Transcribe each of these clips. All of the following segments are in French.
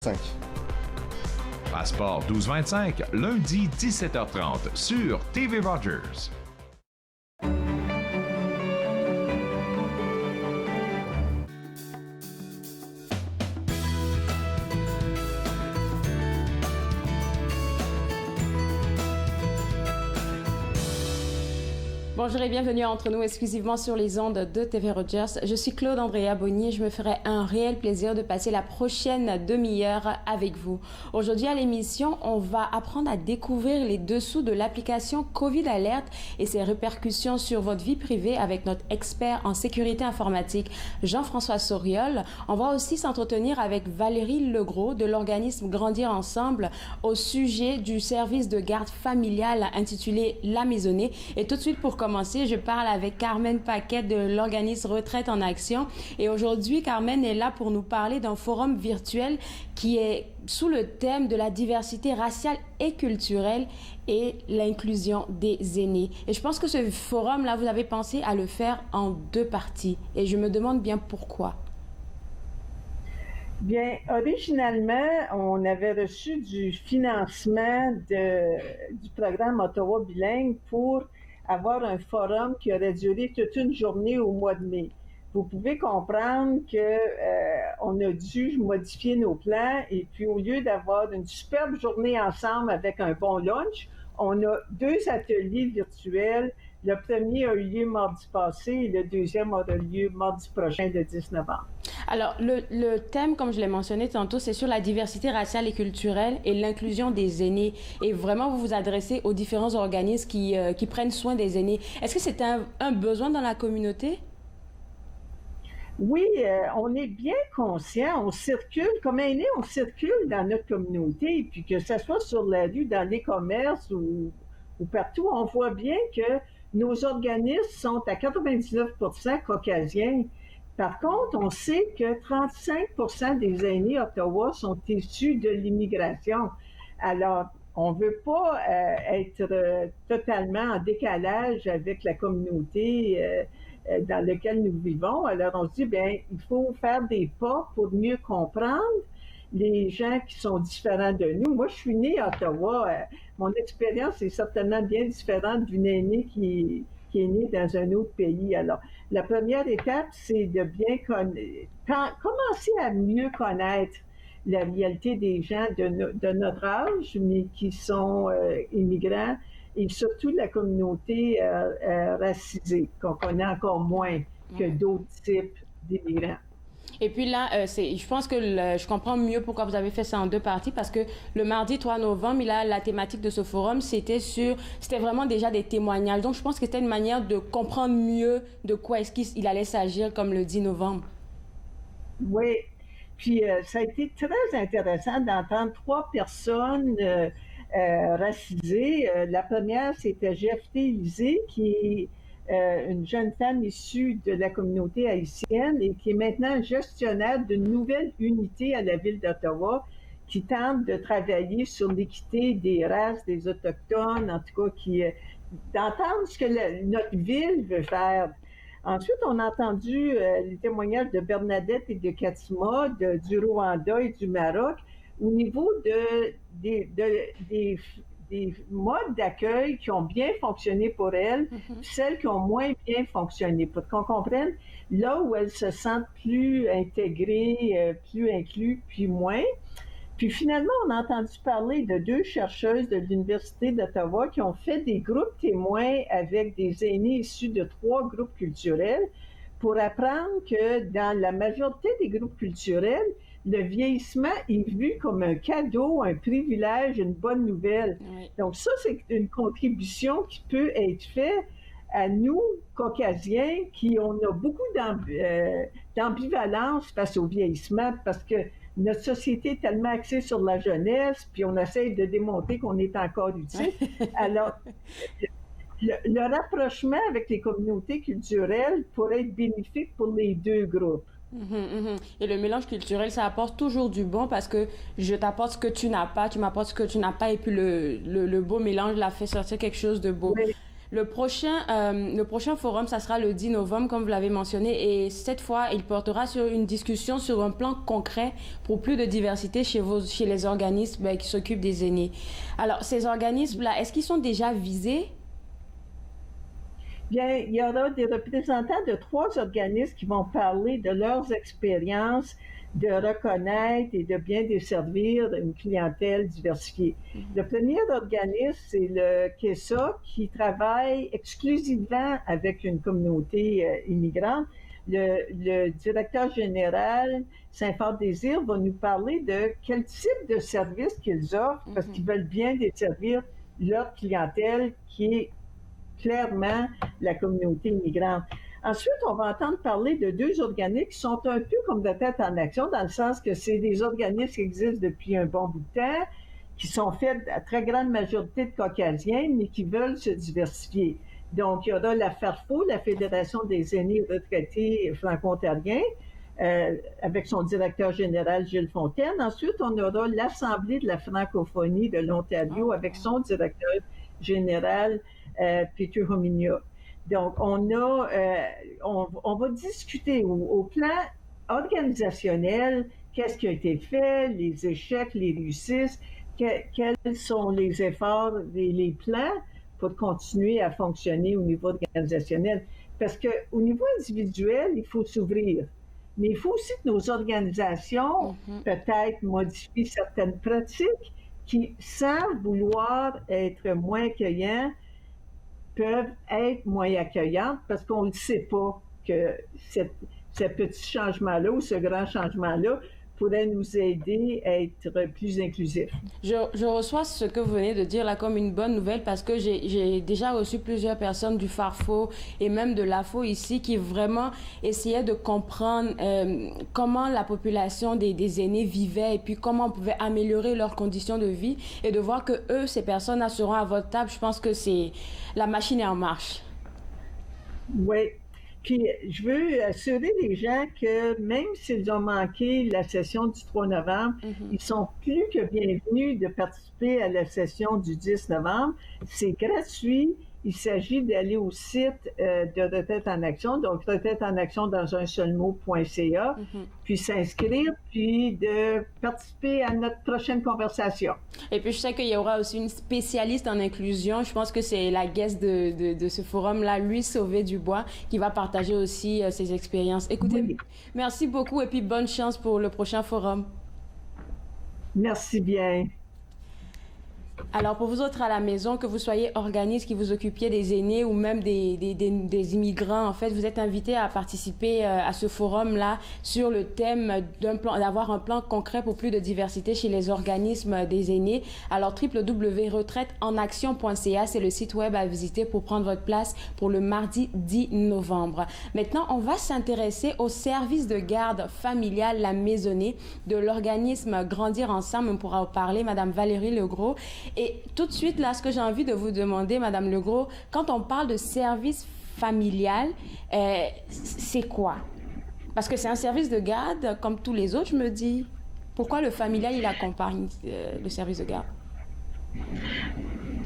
5. Passeport 12-25, lundi 17h30 sur TV Rogers. Bonjour et bienvenue entre nous exclusivement sur les ondes de TV Rogers. Je suis Claude Andrea Bonnier. Je me ferai un réel plaisir de passer la prochaine demi-heure avec vous. Aujourd'hui à l'émission, on va apprendre à découvrir les dessous de l'application COVID Alert et ses répercussions sur votre vie privée avec notre expert en sécurité informatique, Jean-François Sauriol. On va aussi s'entretenir avec Valérie Legros de l'organisme Grandir Ensemble au sujet du service de garde familiale intitulé La Maisonnée. Et tout de suite pour commencer, je parle avec Carmen Paquette de l'organisme Retraite en Action. Et aujourd'hui, Carmen est là pour nous parler d'un forum virtuel qui est sous le thème de la diversité raciale et culturelle et l'inclusion des aînés. Et je pense que ce forum-là, vous avez pensé à le faire en 2 parties. Et je me demande bien pourquoi. Bien, originalement, on avait reçu du financement du programme Ottawa Bilingue pour avoir un forum qui aurait duré toute une journée au mois de mai. Vous pouvez comprendre que on a dû modifier nos plans et puis au lieu d'avoir une superbe journée ensemble avec un bon lunch, on a 2 ateliers virtuels. Le premier a eu lieu mardi passé et le deuxième aura lieu mardi prochain, le 10 novembre. Alors, le thème, comme je l'ai mentionné tantôt, c'est sur la diversité raciale et culturelle et l'inclusion des aînés. Et vraiment, vous vous adressez aux différents organismes qui prennent soin des aînés. Est-ce que c'est un besoin dans la communauté? Oui, on est bien conscient, on circule, comme aînés, on circule dans notre communauté, puis que ce soit sur la rue, dans les commerces ou partout, on voit bien que nos organismes sont à 99% caucasiens. Par contre, on sait que 35% des aînés à Ottawa sont issus de l'immigration. Alors, on ne veut pas être totalement en décalage avec la communauté dans laquelle nous vivons. Alors, on se dit, bien, il faut faire des pas pour mieux comprendre les gens qui sont différents de nous. Moi, je suis née à Ottawa. Mon expérience est certainement bien différente d'une aînée qui est née dans un autre pays. Alors, la première étape, c'est de bien commencer à mieux connaître la réalité des gens de notre âge, mais qui sont immigrants, et surtout la communauté racisée, qu'on connaît encore moins que d'autres types d'immigrants. Et puis là, je pense que je comprends mieux pourquoi vous avez fait ça en 2 parties, parce que le mardi 3 novembre, la thématique de ce forum, c'était vraiment déjà des témoignages. Donc, je pense que c'était une manière de comprendre mieux de quoi est-ce qu'il allait s'agir, comme le 10 novembre. Oui. Puis, ça a été très intéressant d'entendre 3 personnes racisées. La première, c'était Jephté Lisée, qui est une jeune femme issue de la communauté haïtienne et qui est maintenant gestionnaire d'une nouvelle unité à la ville d'Ottawa qui tente de travailler sur l'équité des races, des Autochtones, en tout cas, d'entendre ce que notre ville veut faire. Ensuite, on a entendu les témoignages de Bernadette et de Katima, du Rwanda et du Maroc, au niveau des modes d'accueil qui ont bien fonctionné pour elles, celles qui ont moins bien fonctionné, pour qu'on comprenne là où elles se sentent plus intégrées, plus inclus, puis moins. Puis finalement, on a entendu parler de 2 chercheuses de l'Université d'Ottawa qui ont fait des groupes témoins avec des aînés issus de 3 groupes culturels pour apprendre que dans la majorité des groupes culturels, le vieillissement est vu comme un cadeau, un privilège, une bonne nouvelle. Oui. Donc ça, c'est une contribution qui peut être faite à nous, Caucasiens, on a beaucoup d'ambivalence face au vieillissement parce que notre société est tellement axée sur la jeunesse, puis on essaie de démontrer qu'on est encore utile. Alors, le rapprochement avec les communautés culturelles pourrait être bénéfique pour les 2 groupes. Et le mélange culturel, ça apporte toujours du bon parce que je t'apporte ce que tu n'as pas, tu m'apportes ce que tu n'as pas et puis le beau mélange l'a fait sortir quelque chose de beau. Oui. Le prochain forum, ça sera le 10 novembre, comme vous l'avez mentionné, et cette fois, il portera sur une discussion sur un plan concret pour plus de diversité chez les organismes qui s'occupent des aînés. Alors, ces organismes-là, est-ce qu'ils sont déjà visés? Bien, il y aura des représentants de 3 organismes qui vont parler de leurs expériences de reconnaître et de bien desservir une clientèle diversifiée. Le premier organisme, c'est le KESA, qui travaille exclusivement avec une communauté immigrante. Le directeur général, Saint-Fort-Désir, va nous parler de quel type de service qu'ils offrent, parce qu'ils veulent bien desservir leur clientèle qui est clairement la communauté immigrante. Ensuite, on va entendre parler de 2 organismes qui sont un peu comme de tête en action, dans le sens que c'est des organismes qui existent depuis un bon bout de temps, qui sont faits à très grande majorité de Caucasiens, mais qui veulent se diversifier. Donc, il y aura la FARFO, la Fédération des aînés retraités franco-ontariens, avec son directeur général Gilles Fontaine. Ensuite, on aura l'Assemblée de la francophonie de l'Ontario avec son directeur général Peter Hominia. Donc, on va discuter au plan organisationnel, qu'est-ce qui a été fait, les échecs, les réussites, quels sont les efforts, les plans pour continuer à fonctionner au niveau organisationnel. Parce qu'au niveau individuel, il faut s'ouvrir. Mais il faut aussi que nos organisations peut-être modifient certaines pratiques qui, sans vouloir être moins accueillants, peuvent être moins accueillantes parce qu'on ne sait pas que ce petit changement-là ou ce grand changement-là pourrait nous aider à être plus inclusifs. Je reçois ce que vous venez de dire là comme une bonne nouvelle parce que j'ai déjà reçu plusieurs personnes du Farfo et même de l'AFO ici qui vraiment essayaient de comprendre comment la population des aînés vivait et puis comment on pouvait améliorer leurs conditions de vie et de voir que eux, ces personnes seront à votre table. Je pense que la machine est en marche. Oui. Puis, je veux assurer les gens que même s'ils ont manqué la session du 3 novembre, ils sont plus que bienvenus de participer à la session du 10 novembre. C'est gratuit. Il s'agit d'aller au site de Retraite en Action, donc Retraite en Action dans un seul mot.ca, puis s'inscrire, puis de participer à notre prochaine conversation. Et puis je sais qu'il y aura aussi une spécialiste en inclusion, je pense que c'est la guest de ce forum-là, Louis Sauvé-Dubois, qui va partager aussi ses expériences. Écoutez, merci beaucoup et puis bonne chance pour le prochain forum. Merci bien. Alors, pour vous autres à la maison, que vous soyez organisme, qui vous occupiez des aînés ou même des immigrants, en fait, vous êtes invités à participer à ce forum-là sur le thème d'avoir un plan concret pour plus de diversité chez les organismes des aînés. Alors, www.retraiteenaction.ca, c'est le site web à visiter pour prendre votre place pour le mardi 10 novembre. Maintenant, on va s'intéresser au service de garde familiale, la maisonnée, de l'organisme Grandir Ensemble. On pourra en parler, Madame Valérie Legros. Et tout de suite, là, ce que j'ai envie de vous demander, Madame Legros, quand on parle de service familial, c'est quoi? Parce que c'est un service de garde, comme tous les autres, je me dis. Pourquoi le familial, il accompagne le service de garde?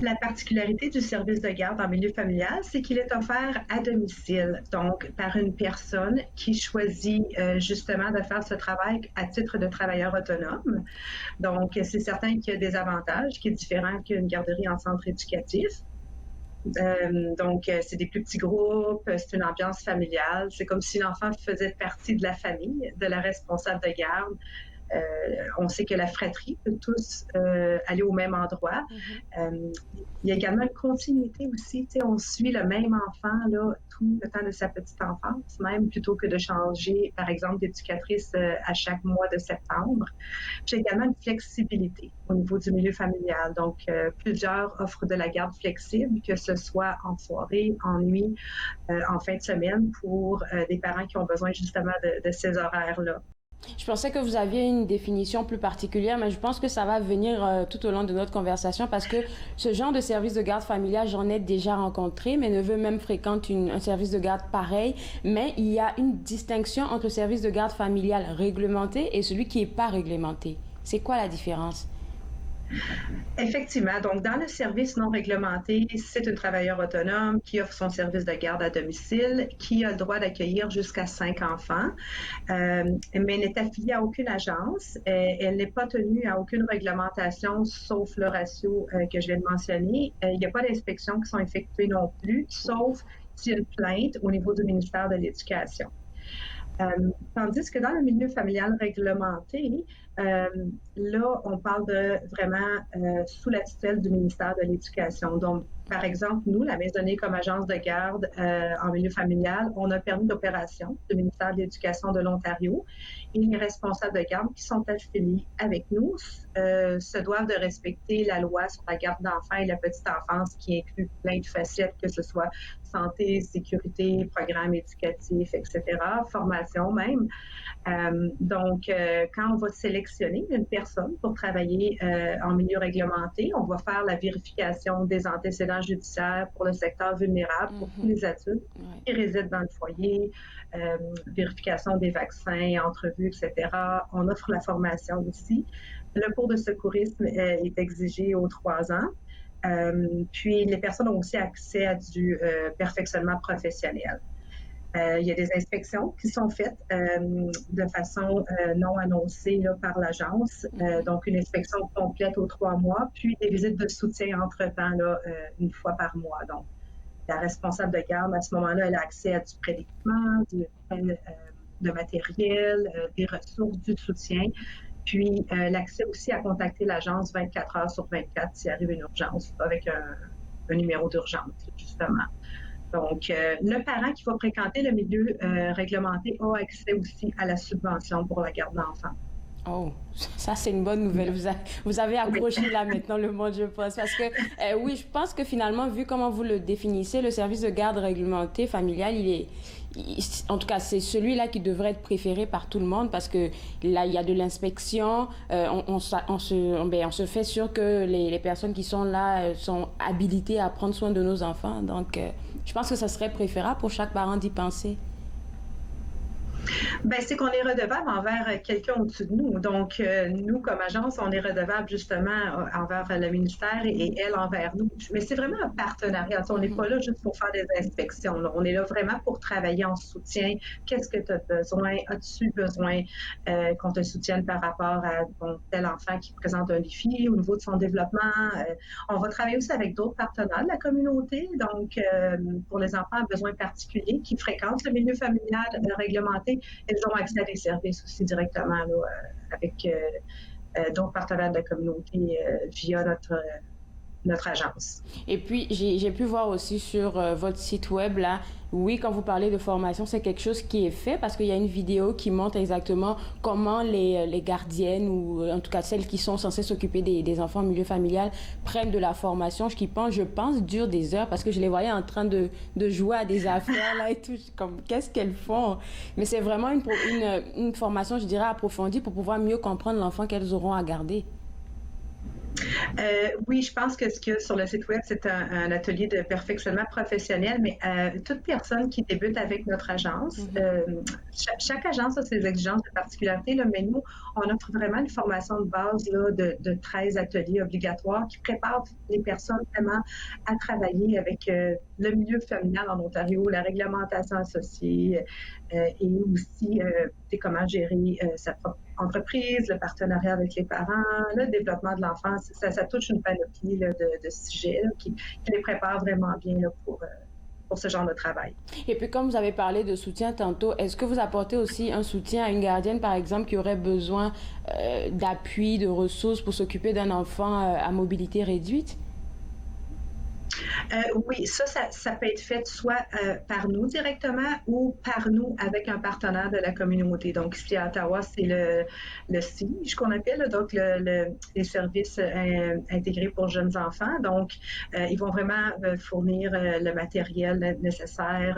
La particularité du service de garde en milieu familial, c'est qu'il est offert à domicile, donc par une personne qui choisit justement de faire ce travail à titre de travailleur autonome. Donc, c'est certain qu'il y a des avantages qui est différent qu'une garderie en centre éducatif. Donc, c'est des plus petits groupes, c'est une ambiance familiale. C'est comme si l'enfant faisait partie de la famille, de la responsable de garde. On sait que la fratrie peut tous aller au même endroit. Il y a également une continuité aussi. On suit le même enfant là, tout le temps de sa petite enfance, même plutôt que de changer, par exemple, d'éducatrice à chaque mois de septembre. Puis, il y a également une flexibilité au niveau du milieu familial. Donc, plusieurs offrent de la garde flexible, que ce soit en soirée, en nuit, en fin de semaine, pour des parents qui ont besoin justement de ces horaires-là. Je pensais que vous aviez une définition plus particulière, mais je pense que ça va venir tout au long de notre conversation parce que ce genre de service de garde familiale, j'en ai déjà rencontré. Mes neveux même fréquentent un service de garde pareil, mais il y a une distinction entre le service de garde familiale réglementé et celui qui n'est pas réglementé. C'est quoi la différence? Effectivement. Donc, dans le service non réglementé, c'est un travailleur autonome qui offre son service de garde à domicile, qui a le droit d'accueillir jusqu'à 5 enfants, mais n'est affiliée à aucune agence. Elle n'est pas tenue à aucune réglementation, sauf le ratio que je viens de mentionner. Il n'y a pas d'inspections qui sont effectuées non plus, sauf s'il y a une plainte au niveau du ministère de l'Éducation. Tandis que dans le milieu familial réglementé, là, on parle de vraiment sous la tutelle du ministère de l'Éducation. Donc, par exemple, nous, la Maisonnée comme agence de garde en milieu familial, on a un permis d'opération du ministère de l'Éducation de l'Ontario et les responsables de garde qui sont affiliés avec nous se doivent de respecter la loi sur la garde d'enfants et la petite enfance qui inclut plein de facettes, que ce soit santé, sécurité, programme éducatif, etc., formation même. Donc, quand on va sélectionner une personne pour travailler en milieu réglementé, on va faire la vérification des antécédents judiciaires pour le secteur vulnérable, pour tous les adultes qui résident dans le foyer, vérification des vaccins, entrevues, etc. On offre la formation aussi. Le cours de secourisme est exigé aux 3 ans. Puis, les personnes ont aussi accès à du perfectionnement professionnel. Il y a des inspections qui sont faites de façon non annoncée là, par l'agence, donc une inspection complète aux 3 mois, puis des visites de soutien entre-temps là, une fois par mois. Donc, la responsable de garde, à ce moment-là, elle a accès à du prédicament, de matériel, des ressources, du soutien, puis l'accès aussi à contacter l'agence 24 heures sur 24 s'il arrive une urgence, avec un numéro d'urgence, justement. Donc, le parent qui va fréquenter le milieu réglementé a accès aussi à la subvention pour la garde d'enfants. Oh, ça c'est une bonne nouvelle. Vous avez accroché là maintenant le mot, je pense. Parce que oui, je pense que finalement, vu comment vous le définissez, le service de garde réglementé familial, en tout cas, c'est celui-là qui devrait être préféré par tout le monde parce que là, il y a de l'inspection. On se fait sûr que les personnes qui sont là sont habilitées à prendre soin de nos enfants. Donc, je pense que ça serait préférable pour chaque parent d'y penser. Bien, c'est qu'on est redevable envers quelqu'un au-dessus de nous. Donc, nous, comme agence, on est redevable justement envers le ministère et elle envers nous. Mais c'est vraiment un partenariat. On n'est pas là juste pour faire des inspections. Là. On est là vraiment pour travailler en soutien. Qu'est-ce que tu as besoin? As-tu besoin qu'on te soutienne par rapport à tel enfant qui présente un défi au niveau de son développement? On va travailler aussi avec d'autres partenaires de la communauté. Donc, pour les enfants à besoins particuliers qui fréquentent le milieu familial réglementé, ils ont accès à des services aussi directement là, avec d'autres partenaires de la communauté via notre agence. Et puis, j'ai pu voir aussi sur votre site web, là, oui, quand vous parlez de formation, c'est quelque chose qui est fait parce qu'il y a une vidéo qui montre exactement comment les gardiennes ou en tout cas celles qui sont censées s'occuper des enfants en milieu familial prennent de la formation, je pense, dure des heures parce que je les voyais en train de jouer à des affaires là et tout, comme qu'est-ce qu'elles font? Mais c'est vraiment une formation, je dirais, approfondie pour pouvoir mieux comprendre l'enfant qu'elles auront à garder. Oui, je pense que ce qu'il y a sur le site web, c'est un atelier de perfectionnement professionnel, mais toute personne qui débute avec notre agence, chaque agence a ses exigences de particularité, là, mais nous, on offre vraiment une formation de base là, de 13 ateliers obligatoires qui préparent les personnes vraiment à travailler avec le milieu familial en Ontario, la réglementation associée et aussi comment gérer sa propre entreprise, le partenariat avec les parents, le développement de l'enfant, ça touche une panoplie là, de sujets là, qui les préparent vraiment bien là, pour ce genre de travail. Et puis, comme vous avez parlé de soutien tantôt, est-ce que vous apportez aussi un soutien à une gardienne, par exemple, qui aurait besoin d'appui, de ressources pour s'occuper d'un enfant à mobilité réduite? Oui, ça peut être fait soit par nous directement ou par nous avec un partenaire de la communauté. Donc, ici à Ottawa, c'est le CIGE qu'on appelle, là, donc les services intégrés pour jeunes enfants. Donc, ils vont vraiment fournir le matériel nécessaire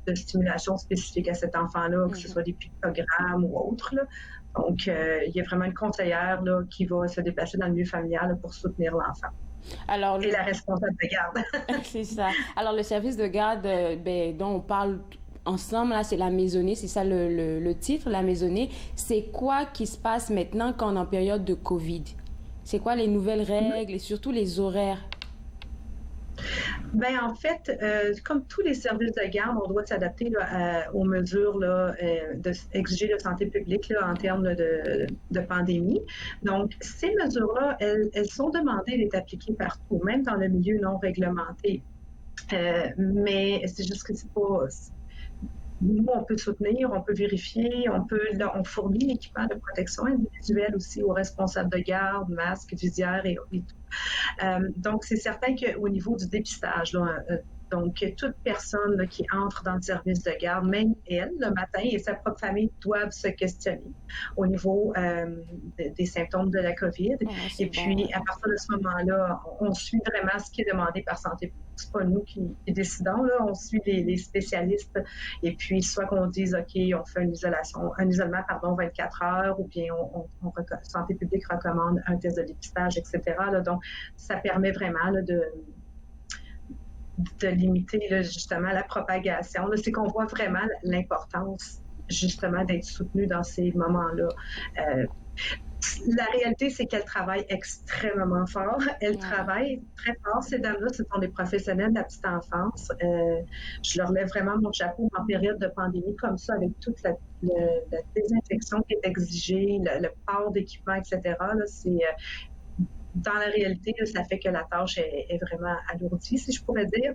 de stimulation spécifique à cet enfant-là, que ce soit des pictogrammes ou autres. Là. Donc, il y a vraiment une conseillère là, qui va se déplacer dans le milieu familial là, pour soutenir l'enfant. Alors, et la responsable de garde. C'est ça. Alors, le service de garde dont on parle ensemble, là, c'est la maisonnée, c'est ça le titre, la maisonnée. C'est quoi qui se passe maintenant quand on est en période de COVID? C'est quoi les nouvelles règles et surtout les horaires? Ben, en fait, comme tous les services de garde, on doit s'adapter aux mesures là, exigées de santé publique là, en termes de pandémie. Donc, ces mesures-là, elles sont demandées d'être appliquées partout, même dans le milieu non réglementé. Mais c'est juste que c'est pas... Nous, on peut soutenir, on peut vérifier, on fournit l'équipement de protection individuelle aussi aux responsables de garde, masques, visières et tout. Donc, c'est certain qu'au niveau du dépistage, là, donc toute personne là, qui entre dans le service de garde, même elle, le matin, et sa propre famille doivent se questionner au niveau des symptômes de la COVID. Et puis, bon. à partir de ce moment-là, on suit vraiment ce qui est demandé par Santé publique. C'est pas nous qui décidons, là, on suit les spécialistes. Et puis, soit qu'on dise, OK, on fait un isolement, 24 heures, ou bien Santé publique recommande un test de dépistage, etc. Là, donc, ça permet vraiment là, de limiter là, justement la propagation. Là, c'est qu'on voit vraiment l'importance justement d'être soutenu dans ces moments-là. La réalité, c'est qu'elles travaillent extrêmement fort. Elles travaillent très fort. Ces dames-là, ce sont des professionnels de la petite enfance. Je leur lève vraiment mon chapeau en période de pandémie comme ça, avec toute la désinfection qui est exigée, le port d'équipement, etc. Là, c'est... Dans la réalité, là, ça fait que la tâche est vraiment alourdie, si je pourrais dire.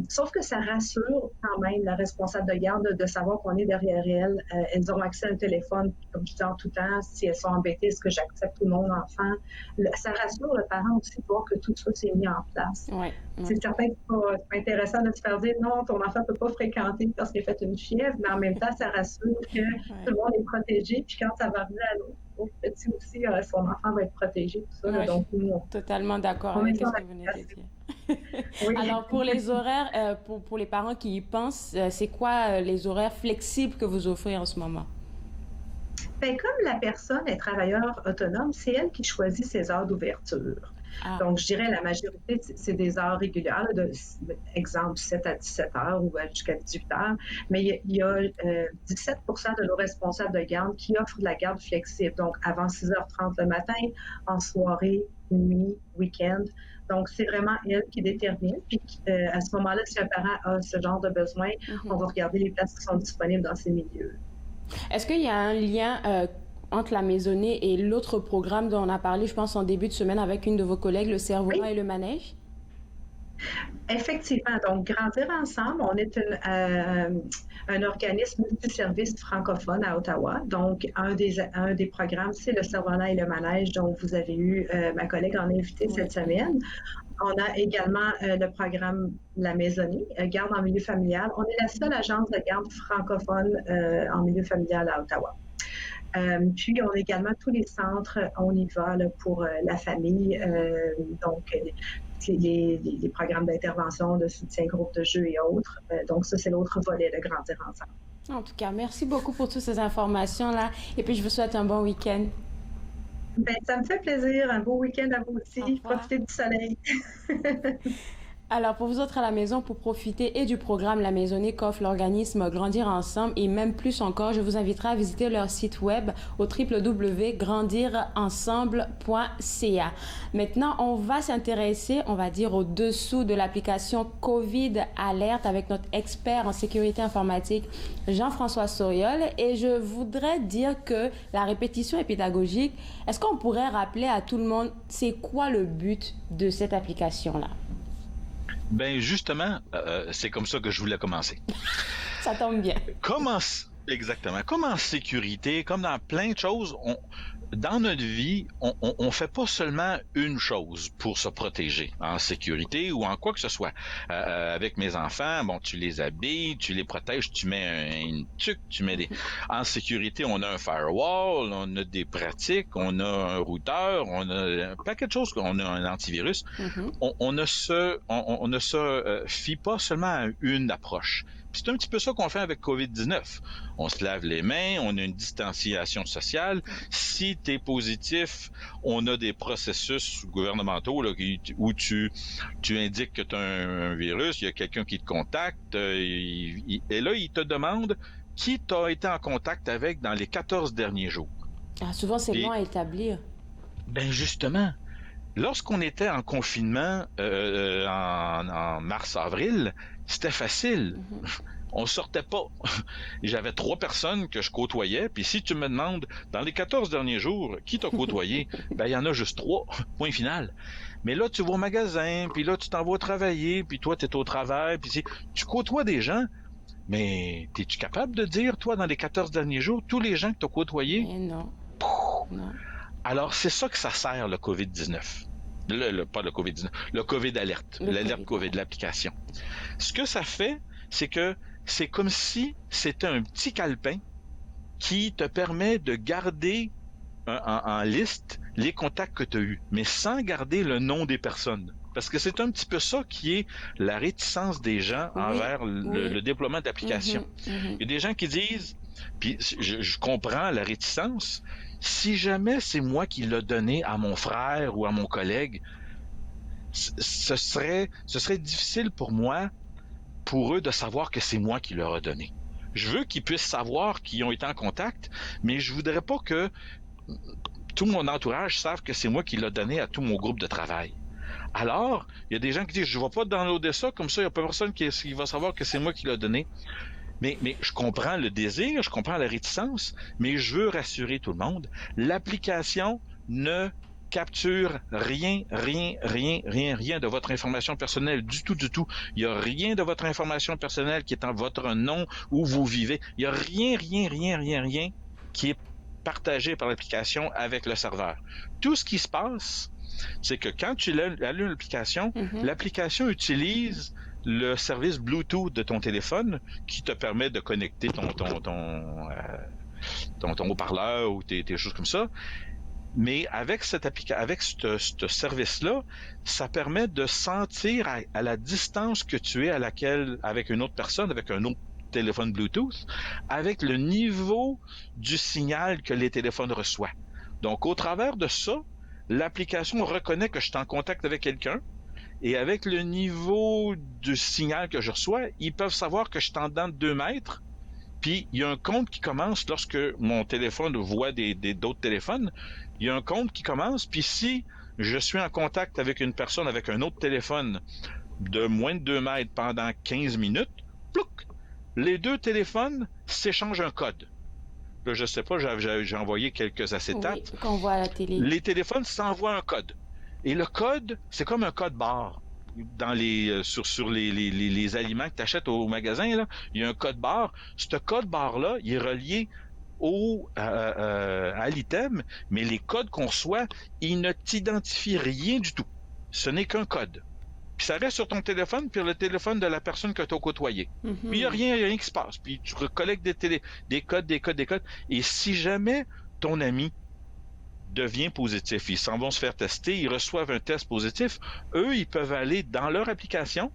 Sauf que ça rassure quand même la responsable de garde de savoir qu'on est derrière elles. Elles ont accès à un téléphone, comme je dis en tout temps. Si elles sont embêtées, est-ce que j'accepte tout mon enfant? Ça rassure le parent aussi de voir que tout ça s'est mis en place. Ouais. C'est certain que c'est pas intéressant de se faire dire non, ton enfant ne peut pas fréquenter parce qu'il a fait une fièvre, mais en même temps, ça rassure que tout le monde est protégé. Puis quand ça va arriver à l'autre, petit aussi, son enfant va être protégé, tout ça. Ouais, Donc, totalement d'accord avec ce que vous venez de dire. Oui. Alors, pour les horaires, pour les parents qui y pensent, c'est quoi les horaires flexibles que vous offrez en ce moment? Bien, comme la personne est travailleur autonome, c'est elle qui choisit ses heures d'ouverture. Donc, je dirais la majorité, c'est des heures régulières, là, exemple 7 à 17 heures ou jusqu'à 18 heures. Mais il y a 17 de nos responsables de garde qui offrent de la garde flexible. Donc, avant 6h30 le matin, en soirée, nuit, week-end. Donc, c'est vraiment elle qui détermine. Puis, à ce moment-là, si un parent a ce genre de besoin, on va regarder les places qui sont disponibles dans ces milieux. Est-ce qu'il y a un lien entre la maisonnée et l'autre programme dont on a parlé, je pense, en début de semaine avec une de vos collègues, le Cerf-Volant et le Manège? Effectivement. Donc, Grandir ensemble, on est un organisme multiservice francophone à Ottawa. Donc, un des programmes, c'est le Cerf-Volant et le Manège, dont vous avez eu ma collègue en invité cette semaine. On a également le programme La Maisonnée, garde en milieu familial. On est la seule agence de garde francophone en milieu familial à Ottawa. Puis, on a également tous les centres, on y va là, pour la famille, donc les programmes d'intervention, de soutien, groupe de jeu et autres. Donc, ça, c'est l'autre volet de Grandir ensemble. En tout cas, merci beaucoup pour toutes ces informations-là. Et puis, je vous souhaite un bon week-end. Bien, ça me fait plaisir. Un beau week-end à vous aussi. Profitez du soleil. Alors, pour vous autres à la maison, pour profiter et du programme La Maisonnée qu'offre l'organisme Grandir Ensemble et même plus encore, je vous inviterai à visiter leur site web au www.grandirensemble.ca. Maintenant, on va s'intéresser, on va dire, au-dessous de l'application COVID Alert avec notre expert en sécurité informatique, Jean-François Soriol. Et je voudrais dire que la répétition est pédagogique. Est-ce qu'on pourrait rappeler à tout le monde, c'est quoi le but de cette application-là? Ben justement, c'est comme ça que je voulais commencer. Ça tombe bien. Exactement. Comme en sécurité, comme dans plein de choses, dans notre vie, on fait pas seulement une chose pour se protéger en sécurité ou en quoi que ce soit. Avec mes enfants, bon, tu les habilles, tu les protèges, tu mets une tuque, tu mets des... En sécurité, on a un firewall, on a des pratiques, on a un routeur, on a un paquet de choses, on a un antivirus. Mm-hmm. On ne se fie pas seulement à une approche. Puis c'est un petit peu ça qu'on fait avec COVID-19. On se lave les mains, on a une distanciation sociale. Si tu es positif, on a des processus gouvernementaux là, où tu indiques que tu as un virus, il y a quelqu'un qui te contacte, et là, il te demande qui tu as été en contact avec dans les 14 derniers jours. Souvent, c'est long à établir. Ben justement, lorsqu'on était en confinement en mars-avril, c'était facile. On sortait pas. J'avais 3 personnes que je côtoyais, puis si tu me demandes, dans les 14 derniers jours, qui t'a côtoyé, ben il y en a juste 3, point final. Mais là, tu vas au magasin, puis là, tu t'en vas travailler, puis toi, tu es au travail, puis tu côtoies des gens, mais es-tu capable de dire, toi, dans les 14 derniers jours, tous les gens que tu as côtoyés? Non. Non. Alors, c'est ça que ça sert, le COVID-19. Pas le COVID-19, le COVID-alerte, l'alerte COVID, l'application. Ce que ça fait, c'est que c'est comme si c'était un petit calepin qui te permet de garder en liste les contacts que tu as eus, mais sans garder le nom des personnes. Parce que c'est un petit peu ça qui est la réticence des gens envers le déploiement d'applications. Il y a des gens qui disent, puis je comprends la réticence, si jamais c'est moi qui l'ai donné à mon frère ou à mon collègue, ce serait difficile pour eux de savoir que c'est moi qui leur ai donné. Je veux qu'ils puissent savoir qu'ils ont été en contact, mais je voudrais pas que tout mon entourage sache que c'est moi qui l'ai donné à tout mon groupe de travail. Alors, il y a des gens qui disent, je ne vais pas downloader ça, comme ça, il n'y a pas personne qui va savoir que c'est moi qui l'ai donné. Mais je comprends le désir, je comprends la réticence, mais je veux rassurer tout le monde. L'application ne capture rien de votre information personnelle du tout. Il n'y a rien de votre information personnelle qui est en votre nom où vous vivez. Il n'y a rien qui est partagé par l'application avec le serveur. Tout ce qui se passe, c'est que quand tu allumes l'application, l'application utilise le service Bluetooth de ton téléphone qui te permet de connecter ton haut-parleur ou des choses comme ça. Mais avec ce service-là, ça permet de sentir à la distance que tu es avec une autre personne, avec un autre téléphone Bluetooth, avec le niveau du signal que les téléphones reçoivent. Donc, au travers de ça, l'application reconnaît que je suis en contact avec quelqu'un et avec le niveau du signal que je reçois, ils peuvent savoir que je suis en dedans de 2 mètres. Puis, il y a un compte qui commence lorsque mon téléphone voit d'autres téléphones. Il y a un compte qui commence, puis si je suis en contact avec une personne avec un autre téléphone de moins de 2 mètres pendant 15 minutes, plouc, les 2 téléphones s'échangent un code. Là, je sais pas, j'ai envoyé quelques acétates. Oui, qu'on voit à la télé. Les téléphones s'envoient un code. Et le code, c'est comme un code barre. Sur les aliments que tu achètes au magasin, là, il y a un code barre. Ce code barre-là, il est relié à l'item, mais les codes qu'on reçoit, ils ne t'identifient rien du tout. Ce n'est qu'un code. Puis ça reste sur ton téléphone, puis le téléphone de la personne que tu as côtoyée. Puis il n'y a rien qui se passe. Puis tu recollectes des codes. Et si jamais ton ami devient positif, ils s'en vont se faire tester, ils reçoivent un test positif, eux, ils peuvent aller dans leur application,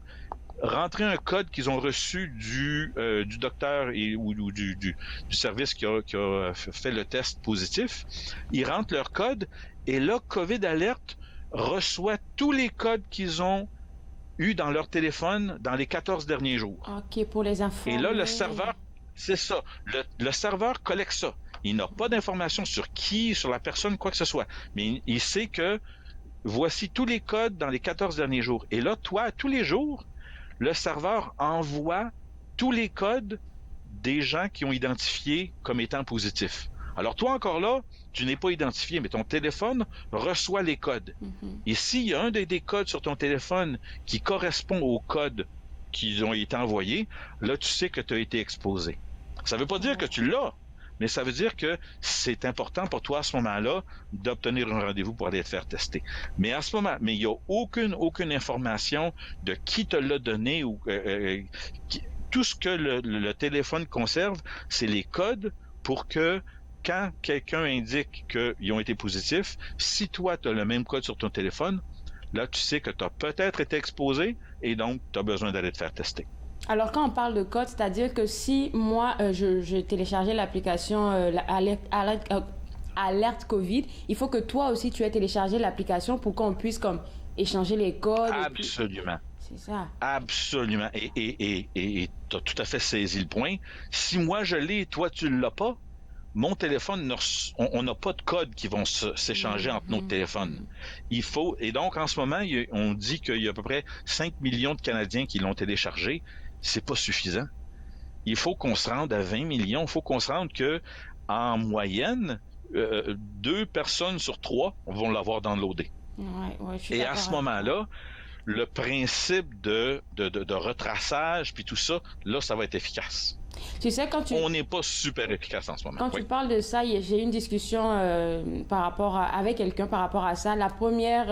rentrer un code qu'ils ont reçu du docteur ou du service qui a fait le test positif. Ils rentrent leur code et là, COVID Alert reçoit tous les codes qu'ils ont eu dans leur téléphone dans les 14 derniers jours. OK, pour les infos. Et là, le serveur, c'est ça. Le serveur collecte ça. Il n'a pas d'informations sur la personne, quoi que ce soit. Mais il sait que voici tous les codes dans les 14 derniers jours. Et là, toi, tous les jours, le serveur envoie tous les codes des gens qui ont identifié comme étant positifs. Alors toi, encore là, tu n'es pas identifié, mais ton téléphone reçoit les codes. Et s'il y a un des codes sur ton téléphone qui correspond aux codes qui ont été envoyés, là, tu sais que tu as été exposé. Ça ne veut pas dire que tu l'as, mais ça veut dire que c'est important pour toi à ce moment-là d'obtenir un rendez-vous pour aller te faire tester. Mais à ce moment, il n'y a aucune information de qui te l'a donné ou tout ce que le téléphone conserve, c'est les codes pour que quand quelqu'un indique qu'ils ont été positifs, si toi tu as le même code sur ton téléphone, là tu sais que tu as peut-être été exposé et donc tu as besoin d'aller te faire tester. Alors, quand on parle de code, c'est-à-dire que si moi, je téléchargeais l'application Alerte COVID, il faut que toi aussi, tu aies téléchargé l'application pour qu'on puisse comme échanger les codes. Absolument. C'est ça. Absolument. Et tu as tout à fait saisi le point. Si moi, je l'ai et toi, tu ne l'as pas, mon téléphone, on n'a pas de code qui vont s'échanger entre nos téléphones. Il faut, et donc en ce moment, on dit qu'il y a à peu près 5 millions de Canadiens qui l'ont téléchargé. C'est pas suffisant. Il faut qu'on se rende à 20 millions. Il faut qu'on se rende que, en moyenne, 2 personnes sur 3 vont l'avoir downloadé. Ouais, et à ce moment-là, le principe de retraçage puis tout ça, là, ça va être efficace. Tu sais, on n'est pas super efficace en ce moment. Quand tu parles de ça, j'ai eu une discussion avec quelqu'un par rapport à ça. La première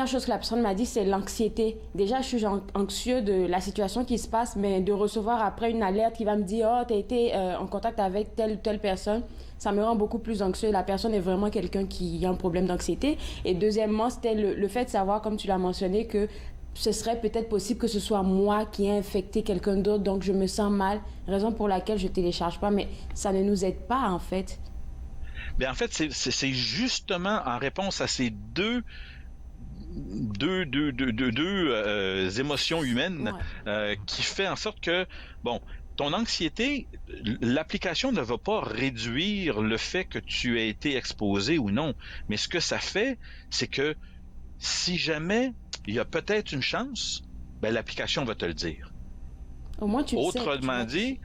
chose que la personne m'a dit, c'est l'anxiété. Déjà, je suis anxieux de la situation qui se passe, mais de recevoir après une alerte qui va me dire « Oh, tu as été en contact avec telle ou telle personne », ça me rend beaucoup plus anxieux. La personne est vraiment quelqu'un qui a un problème d'anxiété. Et deuxièmement, c'était le fait de savoir, comme tu l'as mentionné, que ce serait peut-être possible que ce soit moi qui ai infecté quelqu'un d'autre, donc je me sens mal, raison pour laquelle je ne télécharge pas, mais ça ne nous aide pas, en fait. Bien, en fait, c'est justement en réponse à ces deux émotions humaines qui fait en sorte que, bon, ton anxiété, l'application ne va pas réduire le fait que tu aies été exposé ou non, mais ce que ça fait, c'est que si jamais il y a peut-être une chance, ben l'application va te le dire. Au moins, tu Autrement dit,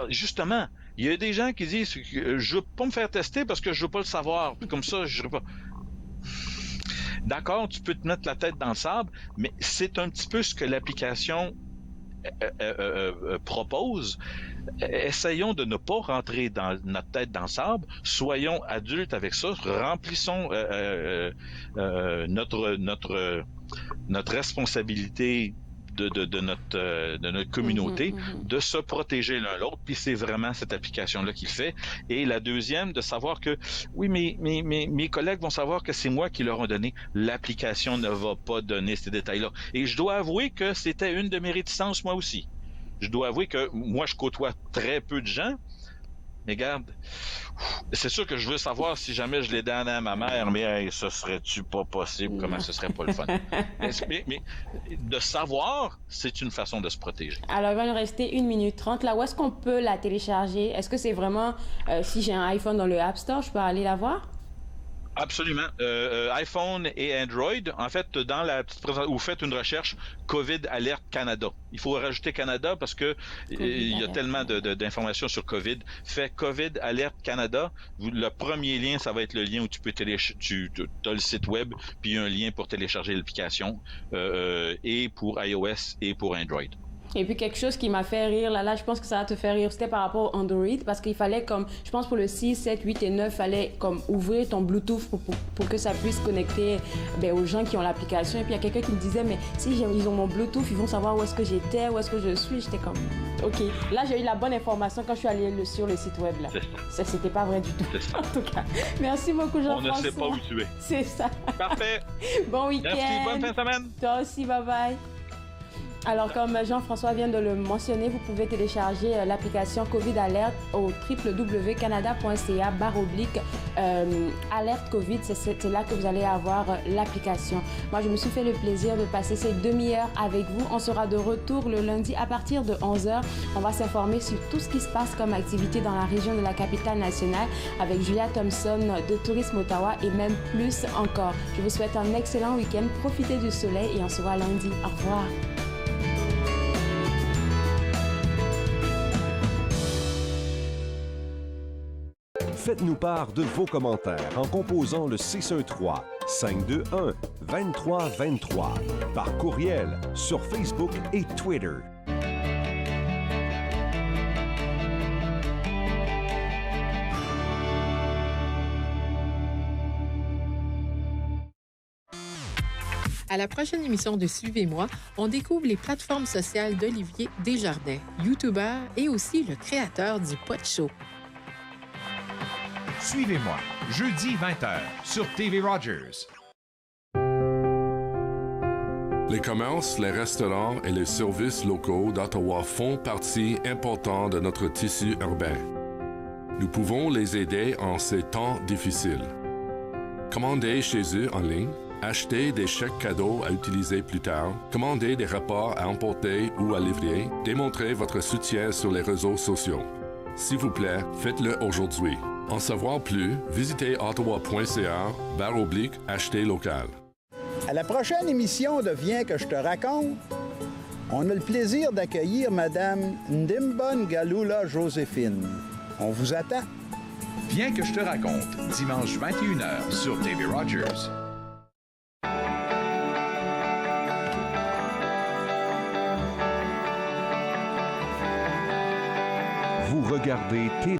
justement, il y a des gens qui disent que je veux pas me faire tester parce que je veux pas le savoir. Puis comme ça, je ne pas. D'accord, tu peux te mettre la tête dans le sable, mais c'est un petit peu ce que l'application propose. Essayons de ne pas rentrer notre tête dans le sable. Soyons adultes avec ça. Remplissons notre responsabilité de notre communauté, de se protéger l'un l'autre, puis c'est vraiment cette application-là qui le fait. Et la deuxième, de savoir que, oui, mes collègues vont savoir que c'est moi qui leur ai donné. L'application ne va pas donner ces détails-là. Et je dois avouer que c'était une de mes réticences, moi aussi. Je dois avouer que moi, je côtoie très peu de gens, mais regarde, c'est sûr que je veux savoir si jamais je l'ai donné à ma mère, mais hey, ce serait-tu pas possible? Comment ce serait pas le fun? mais de savoir, c'est une façon de se protéger. Alors, il va nous rester 1 minute 30. Là, où est-ce qu'on peut la télécharger? Est-ce que c'est vraiment, si j'ai un iPhone dans le App Store, je peux aller la voir? Absolument. iPhone et Android, en fait, dans la petite présentation, vous faites une recherche COVID Alert Canada. Il faut rajouter Canada parce que il y a tellement d'informations sur COVID. Fait COVID Alert Canada. Le premier lien, ça va être le lien où tu peux tu as le site web, puis il y a un lien pour télécharger l'application et pour iOS et pour Android. Et puis quelque chose qui m'a fait rire, là je pense que ça va te faire rire, c'était par rapport au Android, parce qu'il fallait comme, je pense pour le 6, 7, 8 et 9, il fallait comme ouvrir ton Bluetooth pour que ça puisse connecter aux gens qui ont l'application. Et puis il y a quelqu'un qui me disait, mais si ils ont mon Bluetooth, ils vont savoir où est-ce que j'étais, où est-ce que je suis. J'étais comme, ok. Là j'ai eu la bonne information quand je suis allée sur le site web. Là. Ça, c'était pas vrai du tout. En tout cas, merci beaucoup Jean-François. On ne sait pas où tu es. C'est ça. Parfait. Bon week-end. Merci, bonne fin de semaine. Toi aussi, bye bye. Alors, comme Jean-François vient de le mentionner, vous pouvez télécharger l'application COVID Alert au www.canada.ca/alerte COVID. C'est là que vous allez avoir l'application. Moi, je me suis fait le plaisir de passer ces demi-heures avec vous. On sera de retour le lundi à partir de 11h. On va s'informer sur tout ce qui se passe comme activité dans la région de la capitale nationale avec Julia Thompson de Tourisme Ottawa et même plus encore. Je vous souhaite un excellent week-end. Profitez du soleil et on se voit lundi. Au revoir. Faites-nous part de vos commentaires en composant le 613-521-2323 par courriel sur Facebook et Twitter. À la prochaine émission de Suivez-moi, on découvre les plateformes sociales d'Olivier Desjardins, YouTuber et aussi le créateur du Pot Show. Suivez-moi, jeudi 20h sur TV Rogers. Les commerces, les restaurants et les services locaux d'Ottawa font partie importante de notre tissu urbain. Nous pouvons les aider en ces temps difficiles. Commandez chez eux en ligne, achetez des chèques cadeaux à utiliser plus tard, commandez des repas à emporter ou à livrer, démontrez votre soutien sur les réseaux sociaux. S'il vous plaît, faites-le aujourd'hui. En savoir plus, visitez ottawa.ca/acheter local. À la prochaine émission de Viens que je te raconte, on a le plaisir d'accueillir Madame Ndimbon Galula Joséphine. On vous attend. Viens que je te raconte, dimanche 21h sur TV Rogers. Vous regardez TV